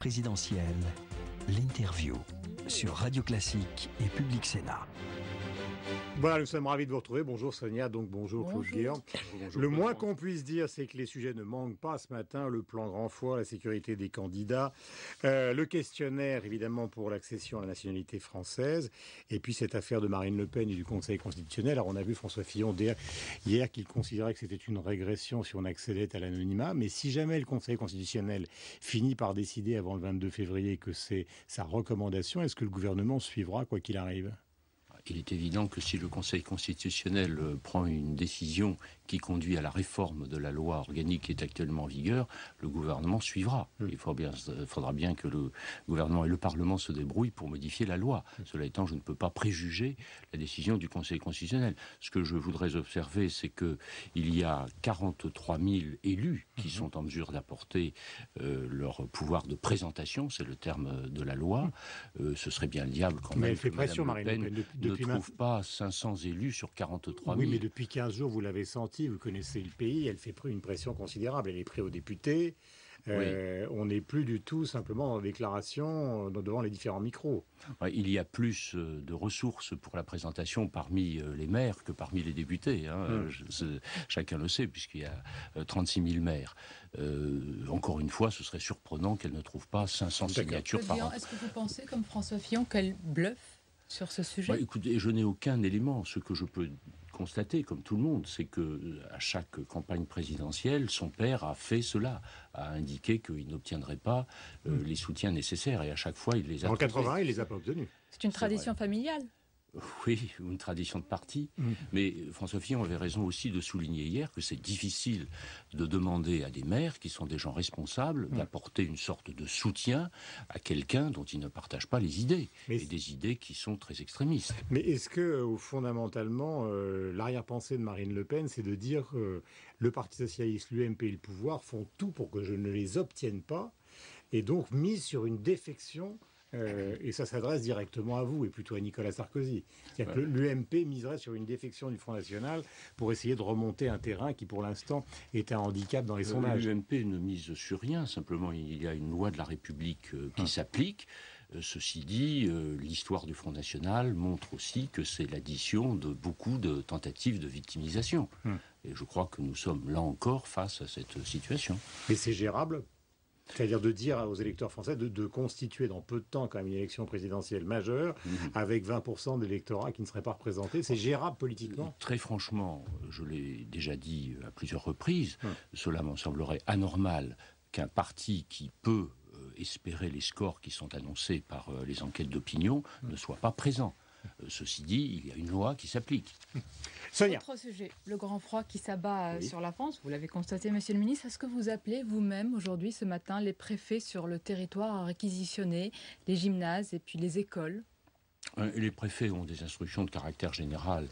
présidentielle, l'interview sur Radio Classique et Public Sénat. Voilà, nous sommes ravis de vous retrouver. Bonjour Sonia, donc bonjour Claude Guéant. Le moins qu'on puisse dire, c'est que les sujets ne manquent pas ce matin. Le plan grand foie, la sécurité des candidats, le questionnaire évidemment pour l'accession à la nationalité française, et puis cette affaire de Marine Le Pen et du Conseil constitutionnel. Alors on a vu François Fillon dire hier qu'il considérait que c'était une régression si on accédait à l'anonymat, mais si jamais le Conseil constitutionnel finit par décider avant le 22 février que c'est sa recommandation, est-ce que le gouvernement suivra quoi qu'il arrive ? Il est évident que si le Conseil constitutionnel prend une décision qui conduit à la réforme de la loi organique qui est actuellement en vigueur, le gouvernement suivra. Il faudra bien que le gouvernement et le Parlement se débrouillent pour modifier la loi. Cela étant, je ne peux pas préjuger la décision du Conseil constitutionnel. Ce que je voudrais observer, c'est que il y a 43 000 élus qui sont en mesure d'apporter leur pouvoir de présentation, c'est le terme de la loi. Ce serait bien le diable quand même. Mais elle fait pression, Marine Le Pen, ne trouve pas 500 élus sur 43 000. Oui, mais depuis 15 jours, vous l'avez senti, vous connaissez le pays, elle fait une pression considérable. Elle est prise aux députés. On n'est plus du tout simplement en déclaration devant les différents micros. Il y a plus de ressources pour la présentation parmi les maires que parmi les députés. Chacun le sait, puisqu'il y a 36 000 maires. Encore une fois, ce serait surprenant qu'elle ne trouve pas 500 signatures par an. Est-ce que vous pensez, comme François Fillon, qu'elle bluffe sur ce sujet? Écoutez, je n'ai aucun élément. Ce que je peux constater, comme tout le monde, c'est que à chaque campagne présidentielle, son père a fait cela, a indiqué qu'il n'obtiendrait pas les soutiens nécessaires, et à chaque fois, il les a. En 80, il les a pas obtenus. C'est une tradition familiale. Oui, une tradition de parti. Mais François Fillon avait raison aussi de souligner hier que c'est difficile de demander à des maires, qui sont des gens responsables, d'apporter une sorte de soutien à quelqu'un dont ils ne partagent pas les idées, et des idées qui sont très extrémistes. Mais est-ce que, fondamentalement, l'arrière-pensée de Marine Le Pen, c'est de dire que le Parti Socialiste, l'UMP et le pouvoir font tout pour que je ne les obtienne pas, et donc mise sur une défection et ça s'adresse directement à vous et plutôt à Nicolas Sarkozy. C'est-à-dire que l'UMP miserait sur une défection du Front National pour essayer de remonter un terrain qui, pour l'instant, est un handicap dans les sondages. L'UMP ne mise sur rien. Simplement, il y a une loi de la République qui s'applique. Ceci dit, l'histoire du Front National montre aussi que c'est l'addition de beaucoup de tentatives de victimisation. Et je crois que nous sommes là encore face à cette situation. Mais c'est gérable ? C'est-à-dire de dire aux électeurs français de constituer dans peu de temps quand même une élection présidentielle majeure avec 20% d'électorat qui ne serait pas représenté. C'est gérable politiquement ? Très franchement, je l'ai déjà dit à plusieurs reprises, cela m'en semblerait anormal qu'un parti qui peut espérer les scores qui sont annoncés par les enquêtes d'opinion ne soit pas présent. Ceci dit, il y a une loi qui s'applique. Sonia. Autre sujet, le grand froid qui s'abat sur la France, vous l'avez constaté, monsieur le ministre. Est-ce que vous appelez vous-même aujourd'hui, ce matin, les préfets sur le territoire à réquisitionner les gymnases et puis les écoles ? Les préfets ont des instructions de caractère général.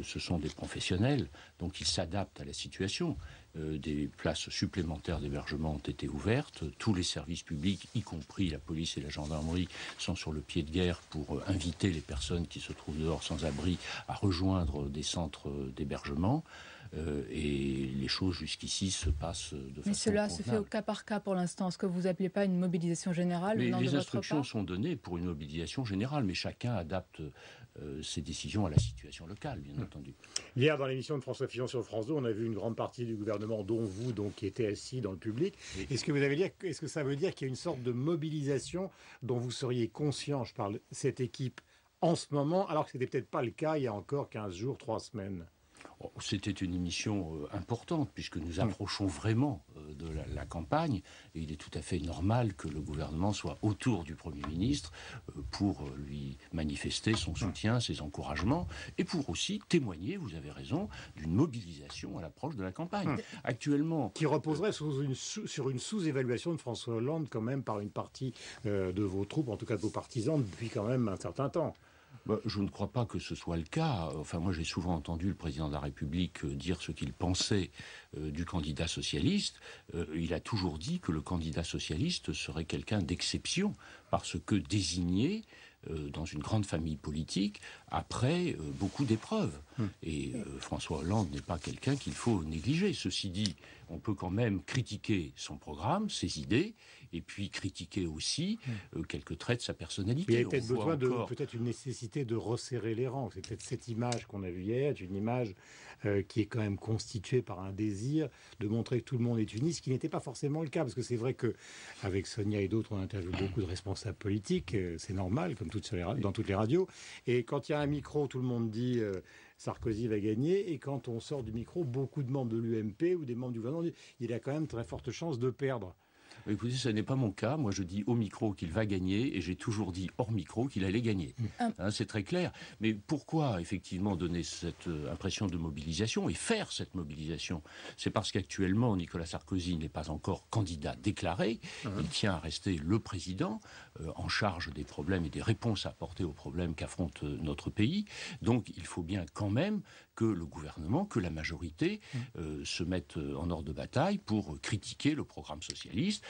Ce sont des professionnels, donc ils s'adaptent à la situation. Des places supplémentaires d'hébergement ont été ouvertes. Tous les services publics, y compris la police et la gendarmerie, sont sur le pied de guerre pour inviter les personnes qui se trouvent dehors sans abri à rejoindre des centres d'hébergement. Et les choses jusqu'ici se passent de façon convenable. Mais cela se fait au cas par cas pour l'instant. Est-ce que vous n'appelez pas une mobilisation générale venant de votre part ? Les instructions sont données pour une mobilisation générale, mais chacun adapte ses décisions à la situation locale, bien entendu. Hier, dans l'émission de François Fillon sur France 2, on a vu une grande partie du gouvernement, dont vous, donc, qui était assis dans le public. Oui. Est-ce que ça veut dire qu'il y a une sorte de mobilisation dont vous seriez conscient, je parle de cette équipe, en ce moment, alors que ce n'était peut-être pas le cas il y a encore 15 jours, 3 semaines ? C'était une émission importante, puisque nous approchons vraiment de la campagne, et il est tout à fait normal que le gouvernement soit autour du Premier ministre pour lui manifester son soutien, ses encouragements, et pour aussi témoigner, vous avez raison, d'une mobilisation à l'approche de la campagne. Actuellement... Qui reposerait sur une sous-évaluation de François Hollande, quand même, par une partie de vos troupes, en tout cas de vos partisans, depuis quand même un certain temps. Je ne crois pas que ce soit le cas. Enfin, moi, j'ai souvent entendu le président de la République dire ce qu'il pensait du candidat socialiste. Il a toujours dit que le candidat socialiste serait quelqu'un d'exception, parce que désigné dans une grande famille politique après beaucoup d'épreuves. Et François Hollande n'est pas quelqu'un qu'il faut négliger. Ceci dit, on peut quand même critiquer son programme, ses idées, et puis critiquer aussi quelques traits de sa personnalité. Il y a peut-être besoin de peut-être une nécessité de resserrer les rangs. C'est peut-être cette image qu'on a vue hier, une image qui est quand même constituée par un désir de montrer que tout le monde est uni, ce qui n'était pas forcément le cas, parce que c'est vrai que avec Sonia et d'autres, on interviewe beaucoup de responsables politiques, c'est normal, comme dans toutes les radios. Et quand il y a un micro, tout le monde dit Sarkozy va gagner, et quand on sort du micro, beaucoup de membres de l'UMP ou des membres du gouvernement disent il a quand même très forte chance de perdre. Écoutez, ce n'est pas mon cas. Moi, je dis au micro qu'il va gagner et j'ai toujours dit hors micro qu'il allait gagner. C'est très clair. Mais pourquoi, effectivement, donner cette impression de mobilisation et faire cette mobilisation? C'est parce qu'actuellement, Nicolas Sarkozy n'est pas encore candidat déclaré. Il tient à rester le président en charge des problèmes et des réponses à apporter aux problèmes qu'affronte notre pays. Donc, il faut bien quand même que le gouvernement, que la majorité se mettent en ordre de bataille pour critiquer le programme socialiste,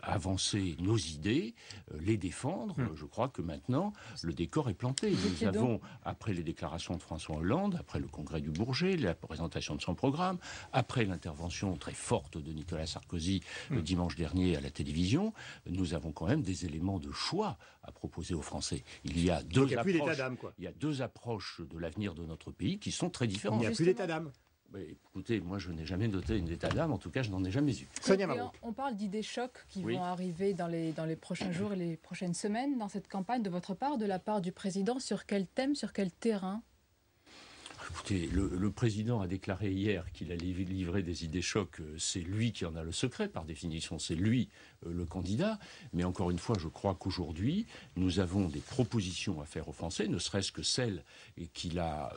avancer nos idées, les défendre. Je crois que maintenant, le décor est planté. Nous avons, après les déclarations de François Hollande, après le congrès du Bourget, la présentation de son programme, après l'intervention très forte de Nicolas Sarkozy le dimanche dernier à la télévision, nous avons quand même des éléments de choix à proposer aux Français. Il y a deux approches de l'avenir de notre pays qui sont très différentes. Il n'y a plus d'état d'âme. Écoutez, moi je n'ai jamais noté une état d'âme, en tout cas je n'en ai jamais eu. On parle d'idées chocs qui vont arriver dans les prochains jours et les prochaines semaines dans cette campagne de votre part, de la part du président. Sur quel thème, sur quel terrain? Écoutez, le président a déclaré hier qu'il allait livrer des idées chocs. C'est lui qui en a le secret, par définition. C'est lui le candidat. Mais encore une fois, je crois qu'aujourd'hui, nous avons des propositions à faire aux Français, ne serait-ce que celles qu'il a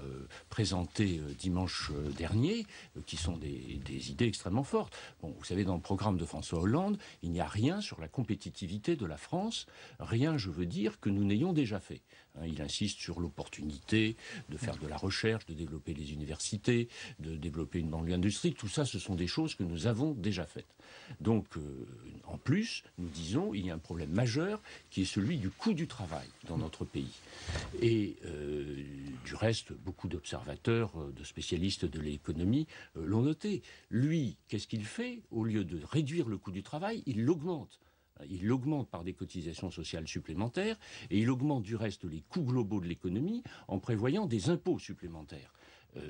présentées dimanche dernier, qui sont des idées extrêmement fortes. Bon, vous savez, dans le programme de François Hollande, il n'y a rien sur la compétitivité de la France. Rien, je veux dire, que nous n'ayons déjà fait. Il insiste sur l'opportunité de faire de la recherche, de développer les universités, de développer une banlieue industrielle. Tout ça, ce sont des choses que nous avons déjà faites. Donc, en plus, nous disons, il y a un problème majeur qui est celui du coût du travail dans notre pays. Et du reste, beaucoup d'observateurs, de spécialistes de l'économie l'ont noté. Lui, qu'est-ce qu'il fait? Au lieu de réduire le coût du travail, il l'augmente. Il l'augmente par des cotisations sociales supplémentaires et il augmente du reste les coûts globaux de l'économie en prévoyant des impôts supplémentaires.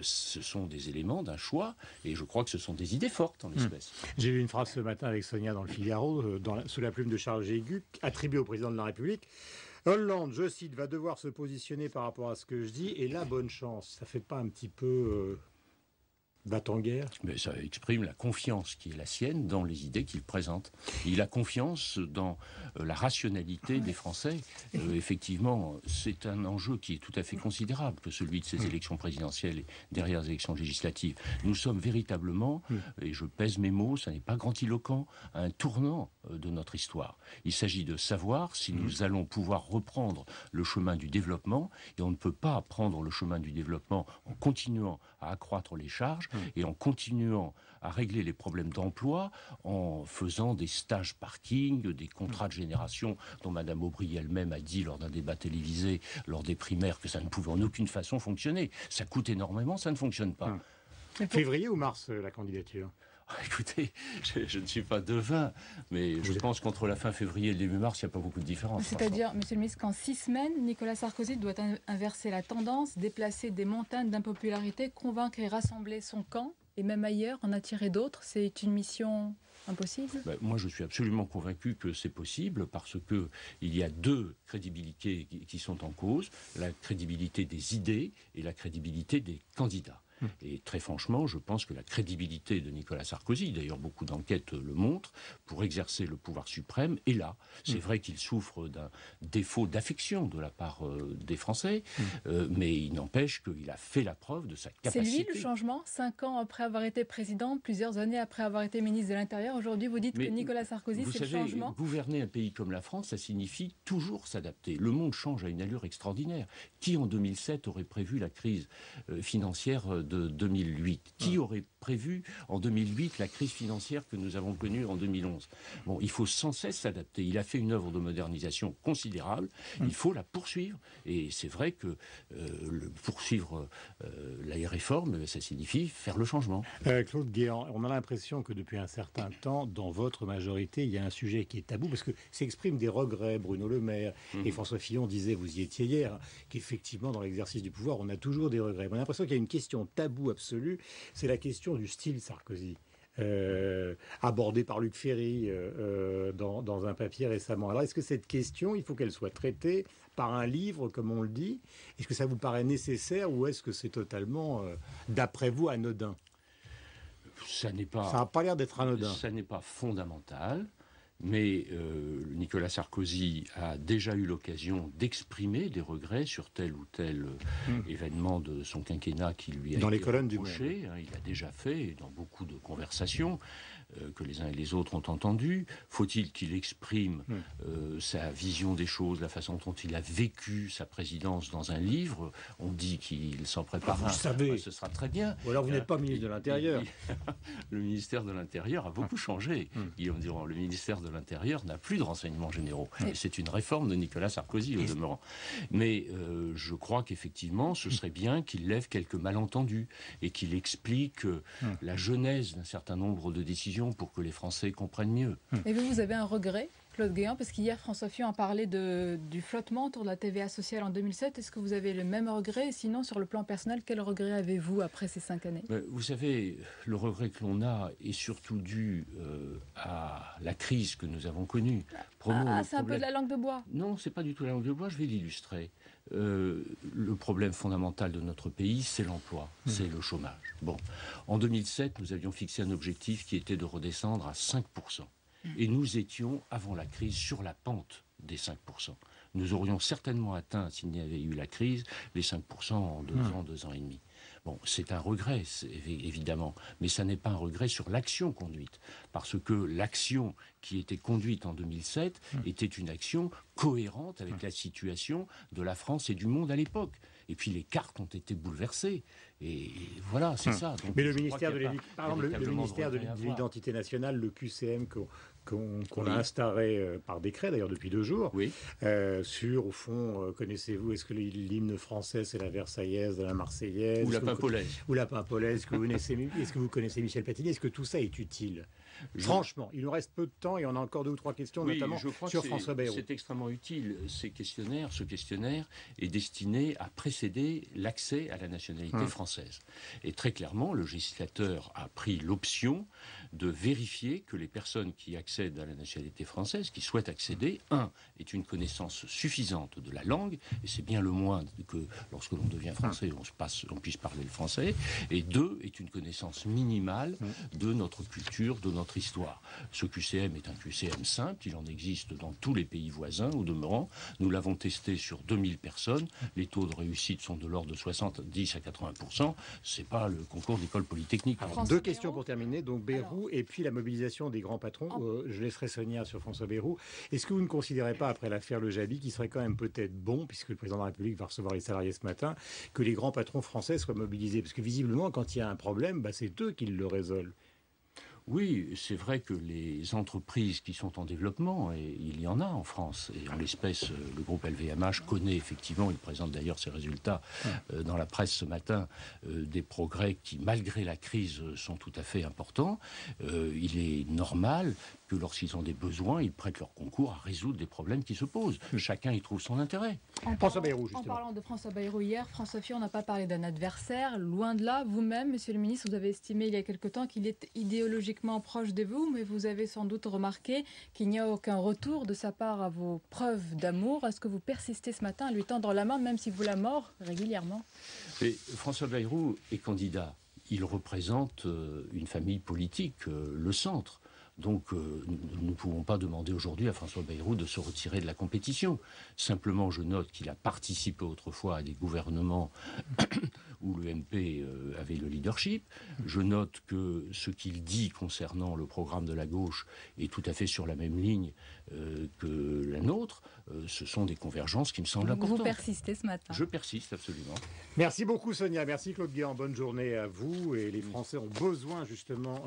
Ce sont des éléments d'un choix et je crois que ce sont des idées fortes en l'espèce. J'ai lu une phrase ce matin avec Sonia dans le Figaro, sous la plume de Charles Jégu, attribuée au président de la République. Hollande, je cite, va devoir se positionner par rapport à ce que je dis et la bonne chance. Ça fait pas un petit peu... bat-en-guerre? Mais ça exprime la confiance qui est la sienne dans les idées qu'il présente. Il a confiance dans la rationalité des Français. Effectivement, c'est un enjeu qui est tout à fait considérable que celui de ces élections présidentielles et derrière les élections législatives. Nous sommes véritablement, et je pèse mes mots, ça n'est pas grandiloquent, à un tournant de notre histoire. Il s'agit de savoir si nous allons pouvoir reprendre le chemin du développement, et on ne peut pas prendre le chemin du développement en continuant à accroître les charges et en continuant à régler les problèmes d'emploi en faisant des stages parking, des contrats de génération dont Mme Aubry elle-même a dit lors d'un débat télévisé, lors des primaires, que ça ne pouvait en aucune façon fonctionner. Ça coûte énormément, ça ne fonctionne pas. Février ou mars, la candidature? Écoutez, je ne suis pas devin, mais je pense qu'entre la fin février et le début mars, il n'y a pas beaucoup de différence. C'est-à-dire, Monsieur le ministre, qu'en 6 semaines, Nicolas Sarkozy doit inverser la tendance, déplacer des montagnes d'impopularité, convaincre et rassembler son camp, et même ailleurs, en attirer d'autres. C'est une mission impossible? Moi, je suis absolument convaincu que c'est possible parce que il y a deux crédibilités qui sont en cause, la crédibilité des idées et la crédibilité des candidats. Et très franchement, je pense que la crédibilité de Nicolas Sarkozy, d'ailleurs beaucoup d'enquêtes le montrent, pour exercer le pouvoir suprême est là. C'est vrai qu'il souffre d'un défaut d'affection de la part des Français, mais il n'empêche qu'il a fait la preuve de sa capacité. C'est lui le changement? 5 ans après avoir été président, plusieurs années après avoir été ministre de l'Intérieur, aujourd'hui vous dites que Nicolas Sarkozy c'est le changement? Vous savez, gouverner un pays comme la France, ça signifie toujours s'adapter. Le monde change à une allure extraordinaire. Qui en 2007 aurait prévu la crise financière de de 2008. Qui aurait prévu en 2008 la crise financière que nous avons connue en 2011 ? Bon, il faut sans cesse s'adapter. Il a fait une œuvre de modernisation considérable. Il faut la poursuivre. Et c'est vrai que poursuivre la réforme, ça signifie faire le changement. Claude Guéant, on a l'impression que depuis un certain temps, dans votre majorité, il y a un sujet qui est tabou, parce que s'expriment des regrets. Bruno Le Maire et François Fillon disaient, vous y étiez hier, qu'effectivement, dans l'exercice du pouvoir, on a toujours des regrets. On a l'impression qu'il y a une question taboue absolue, c'est la question du style Sarkozy. Abordée par Luc Ferry dans un papier récemment. Alors, est-ce que cette question, il faut qu'elle soit traitée par un livre, comme on le dit ? Est-ce que ça vous paraît nécessaire ou est-ce que c'est totalement, d'après vous, anodin ? Ça n'a pas l'air d'être anodin. Ça n'est pas fondamental. Mais Nicolas Sarkozy a déjà eu l'occasion d'exprimer des regrets sur tel ou tel événement de son quinquennat qui lui a dans été les colonnes reproché. Du Monde. Il l'a déjà fait dans beaucoup de conversations que les uns et les autres ont entendues. Faut-il qu'il exprime sa vision des choses, la façon dont il a vécu sa présidence dans un livre ? On dit qu'il s'en prépare. Vous savez. Ce sera très bien. Ou alors vous n'êtes pas ministre de l'Intérieur. Le ministère de l'Intérieur a beaucoup changé. Guillaume Durand, le ministère de l'Intérieur n'a plus de renseignements généraux. Et c'est une réforme de Nicolas Sarkozy, au demeurant. Mais je crois qu'effectivement, ce serait bien qu'il lève quelques malentendus et qu'il explique la genèse d'un certain nombre de décisions pour que les Français comprennent mieux. Et vous avez un regret, Claude Guéant, parce qu'hier, François Fillon a parlé du flottement autour de la TVA sociale en 2007. Est-ce que vous avez le même regret ? Sinon, sur le plan personnel, quel regret avez-vous après ces 5 années ? Vous savez, le regret que l'on a est surtout dû à la crise que nous avons connue. C'est un peu de la langue de bois. Non, c'est pas du tout la langue de bois, je vais l'illustrer. Le problème fondamental de notre pays, c'est l'emploi, c'est le chômage. Bon, en 2007, nous avions fixé un objectif qui était de redescendre à 5%. Et nous étions, avant la crise, sur la pente des 5%. Nous aurions certainement atteint, s'il n'y avait eu la crise, les 5% en 2 ans et demi. Bon, c'est un regret, évidemment, mais ça n'est pas un regret sur l'action conduite, parce que l'action qui était conduite en 2007 était une action cohérente avec la situation de la France et du monde à l'époque. Et puis les cartes ont été bouleversées. Et voilà, c'est ça. Donc, mais le ministère de l'Identité nationale, le QCM qu'on a instauré par décret, d'ailleurs depuis 2 jours, sur, au fond, connaissez-vous, est-ce que l'hymne français, c'est la Versaillaise, la Marseillaise ? Ou la Pimpolaise. Ou la Pimpolaise, est-ce que vous connaissez Michel Platini ? Est-ce que tout ça est utile ? Franchement, il nous reste peu de temps et on a encore 2 ou 3 questions, notamment sur François Bayrou. C'est extrêmement utile. Ce questionnaire est destiné à précéder l'accès à la nationalité française. Et très clairement, le législateur a pris l'option de vérifier que les personnes qui accèdent à la nationalité française, qui souhaitent accéder, aient une connaissance suffisante de la langue, et c'est bien le moins que lorsque l'on devient français, on puisse parler le français, et 2, aient une connaissance minimale de notre culture, de notre histoire. Ce QCM est un QCM simple, il en existe dans tous les pays voisins, au demeurant. Nous l'avons testé sur 2000 personnes, les taux de réussite sont de l'ordre de 70 à 80%, c'est pas le concours d'école polytechnique. Alors, 2 questions pour terminer, donc Bayrou, et puis la mobilisation des grands patrons. Je laisserai Sonia sur François Bayrou. Est-ce que vous ne considérez pas, après l'affaire Le Jabi, qu'il serait quand même peut-être bon, puisque le président de la République va recevoir les salariés ce matin, que les grands patrons français soient mobilisés ? Parce que visiblement, quand il y a un problème, c'est eux qui le résolvent. Oui, c'est vrai que les entreprises qui sont en développement, et il y en a en France, et en l'espèce, le groupe LVMH connaît effectivement, il présente d'ailleurs ses résultats dans la presse ce matin, des progrès qui, malgré la crise, sont tout à fait importants. Il est normal que lorsqu'ils ont des besoins, ils prêtent leur concours à résoudre des problèmes qui se posent. Chacun y trouve son intérêt. François Bayrou, justement. En parlant de François Bayrou hier, François Fillon n'a pas parlé d'un adversaire. Loin de là, vous-même, monsieur le ministre, vous avez estimé il y a quelque temps qu'il est idéologiquement proche de vous, mais vous avez sans doute remarqué qu'il n'y a aucun retour de sa part à vos preuves d'amour. Est-ce que vous persistez ce matin à lui tendre la main, même si vous la mord régulièrement ? Et François Bayrou est candidat. Il représente une famille politique, le centre. Donc, nous ne pouvons pas demander aujourd'hui à François Bayrou de se retirer de la compétition. Simplement, je note qu'il a participé autrefois à des gouvernements où le MP avait le leadership. Je note que ce qu'il dit concernant le programme de la gauche est tout à fait sur la même ligne que la nôtre. Ce sont des convergences qui me semblent importantes. Vous persistez ce matin. Je persiste, absolument. Merci beaucoup Sonia, merci Claude Guéant, bonne journée à vous. Et les Français ont besoin justement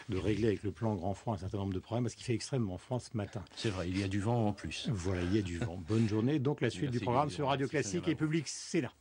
de régler avec le plan grand froid un certain nombre de problèmes parce qu'il fait extrêmement froid ce matin. C'est vrai, il y a du vent en plus. Voilà, il y a du vent. Bonne journée. Donc la suite du programme sur Radio Classique et Public Sénat.